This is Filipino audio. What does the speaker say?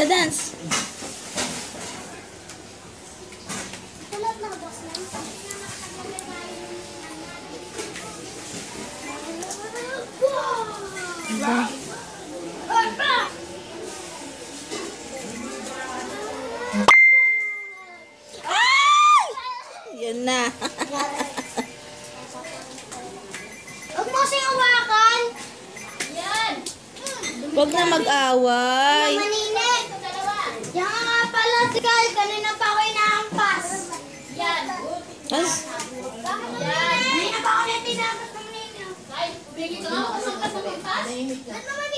Magda-dance. Yan na. Huwag mo kasing hawakan. Yan. Huwag na mag-away. Maninig. Yan nga pala si Kyle. Kanina pa ako inaampas. Yan. As? Yan. Kanina pa ako na tinapos ng ninyo. Kyle, bigyan ka ako. Kasang ka sa pagpas? Ba't naman